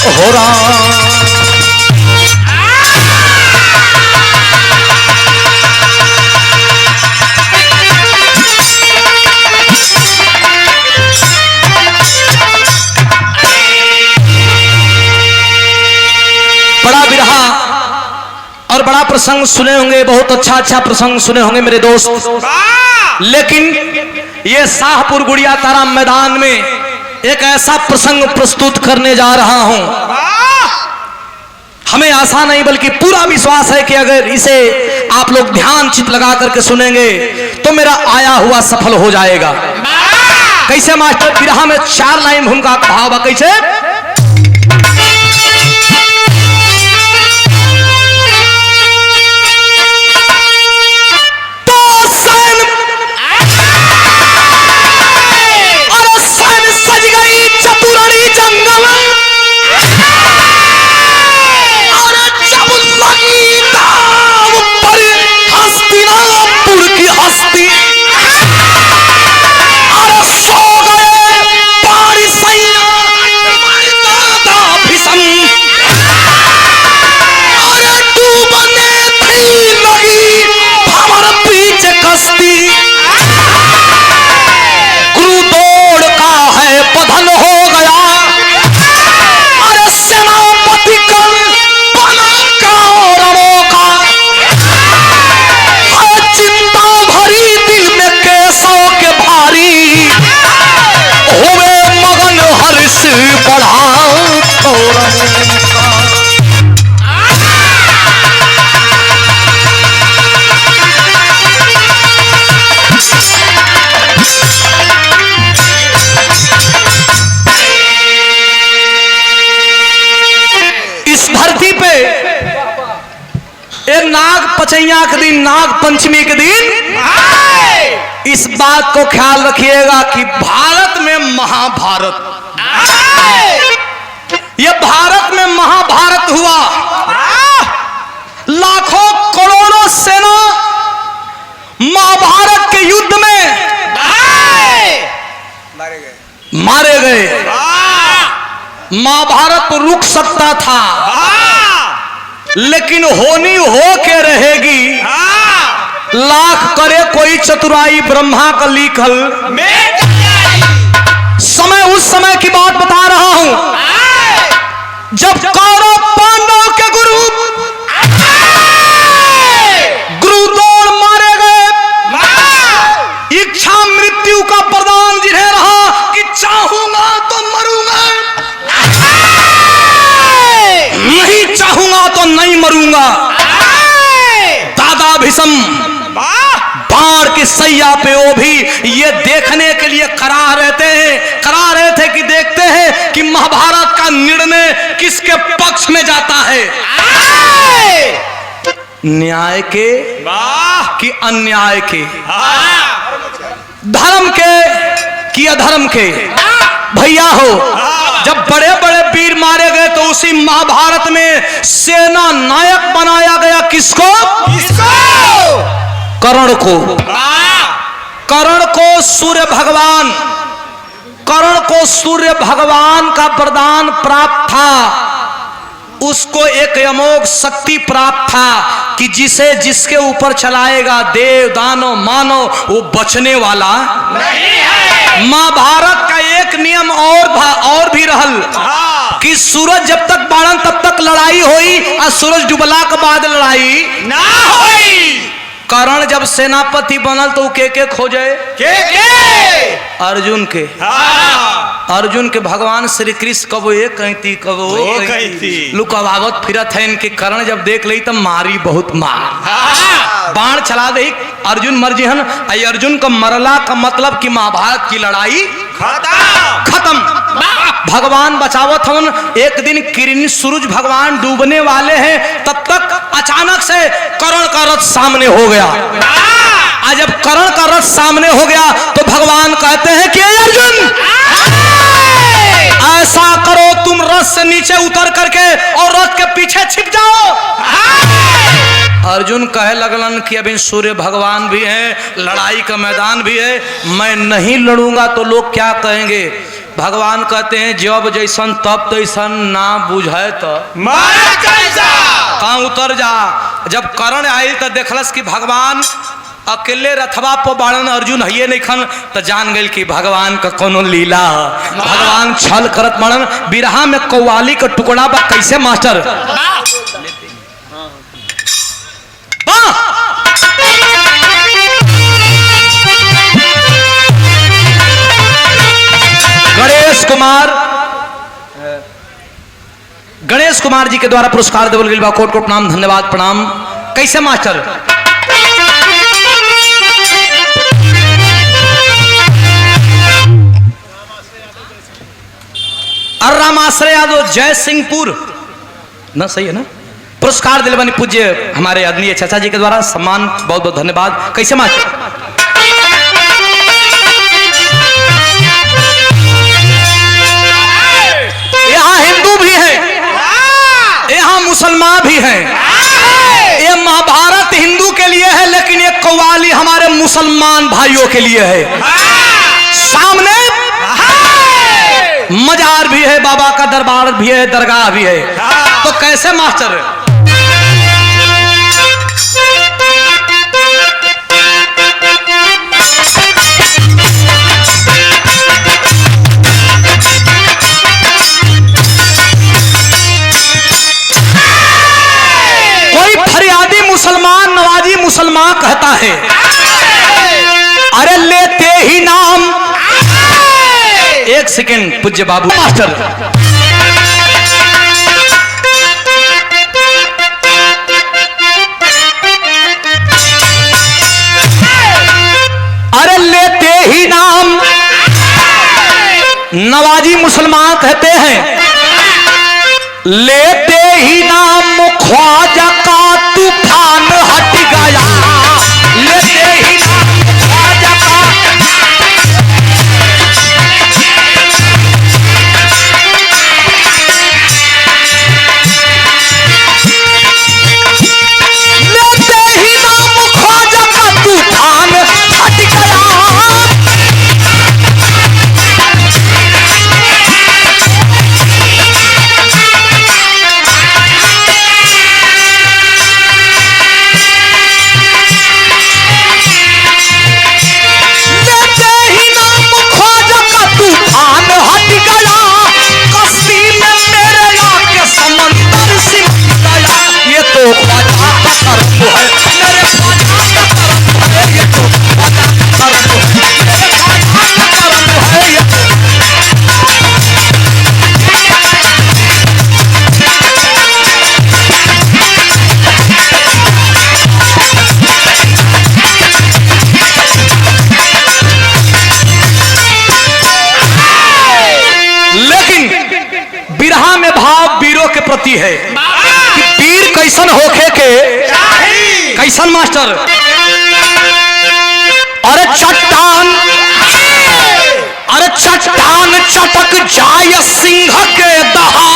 हो राम। बड़ा बिरहा और बड़ा प्रसंग सुने होंगे, बहुत अच्छा अच्छा प्रसंग सुने होंगे मेरे दोस्त। लेकिन ये शाहपुर गुड़िया तारा मैदान में एक ऐसा प्रसंग प्रस्तुत करने जा रहा हूं, हमें आशा नहीं बल्कि पूरा विश्वास है कि अगर इसे आप लोग ध्यान चित लगा करके सुनेंगे तो मेरा आया हुआ सफल हो जाएगा। कैसे मास्टर? बिरहा में 4 लाइन भूमिका का भाव कैसे? नाग पचैया के दिन, नाग पंचमी के दिन इस बात को ख्याल रखिएगा कि भारत में महाभारत, ये भारत में महाभारत हुआ। लाखों करोड़ों सेना महाभारत के युद्ध में मारे गए। महाभारत तो रुक सकता था लेकिन होनी हो के रहेगी। लाख करे कोई चतुराई ब्रह्मा का लिखल। समय उस समय की बात बता रहा हूं जब कौरव पांडव के गुरु द्रोण मारे गए। इच्छा मृत्यु का प्रदान जिन्हें रहा कि चाहूंगा तो मरूंगा, नहीं चाहूंगा तो नहीं मरूंगा। दादा भीष्म बाढ़ की सैया पे वो भी ये देखने के लिए करा रहे थे कि देखते हैं कि महाभारत का निर्णय किसके पक्ष में जाता है, न्याय के कि अन्याय के, धर्म के कि अधर्म के। भैया हो, जब बड़े बड़े वीर मारे गए तो उसी महाभारत में सेना नायक बनाया गया किसको? कर्ण को। कर्ण को सूर्य भगवान का वरदान प्राप्त था। उसको एक अमोघ शक्ति प्राप्त था कि जिसके ऊपर चलाएगा देव दानव मानव वो बचने वाला नहीं है। महाभारत का एक नियम और भी रहल कि सूरज जब तक बाड़न तब तक लड़ाई होई और सूरज डूबला के बाद लड़ाई ना होई। कर्ण जब सेनापति बनल तो के खोजे अर्जुन के। अर्जुन के भगवान श्री कृष्ण कबो एक कहती कबो कहती लुकावत फिरत है इनके। कर्ण जब देख ली तब मारी बहुत मार, बाण चला दे, अर्जुन मर जिहन। अर्जुन का मरला का मतलब कि महाभारत की लड़ाई खत्म। भगवान बचावत हवन। एक दिन किरण सूरज भगवान डूबने वाले हैं, तब तक अचानक से कर्ण का रथ सामने हो गया। आज जब कर्ण का रथ सामने हो गया तो भगवान कहते हैं कि अर्जुन ऐसा करो, तुम रथ से नीचे उतर करके और रथ के पीछे छिप जाओ। अर्जुन कहे लगलन कि अभी सूर्य भगवान भी हैं, लड़ाई का मैदान भी है, मैं नहीं लड़ूंगा तो लोग क्या कहेंगे। भगवान कहते हैं जब जैसन तब तैसन ना बुझे तो कहाँ उतर जा। जब करण आयल तो देखलस कि भगवान अकेले रथवा पर बाड़न, अर्जुन है नहीं खन, तो जान गए कि भगवान का कोनो लीला है। भगवान छल करत बाड़न। बिरहा में कौवाली का टुकड़ा बा कैसे मास्टर। गणेश कुमार जी के द्वारा पुरस्कार देवल गइल बा। कोट कोट प्रणाम, धन्यवाद प्रणाम। कैसे मास्टर। रामाश्रय यादव जय सिंहपुर ना, सही है ना। पुरस्कार दिल बनी पूज्य हमारे आदरणीय चाचा जी के द्वारा सम्मान, बहुत बहुत धन्यवाद। कैसे मास्टर। यहाँ हिंदू भी है, यहाँ मुसलमान भी है। ये महाभारत हिंदू के लिए है, लेकिन ये कव्वाली हमारे मुसलमान भाइयों के लिए है। सामने मजार भी है, बाबा का दरबार भी है, दरगाह भी है। तो कैसे मास्टर। कोई फरियादी मुसलमान नवाजी मुसलमान कहता है, अरे लेते ही नाम। एक सेकेंड पूज्य बाबू मास्टर। अरे लेते ही नाम नवाजी मुसलमान कहते हैं, लेते ही नाम ख्वाजा का तूफान हट गया। लेते ही नाम ख्वाजा का, लेते ही नाम ख्वाजा का तूफान हट गया। प्रति है कि वीर कैसन होखे के कैसन मास्टर। अरे चट्टान, अरे चट्टान चटक जाय सिंह के दहा।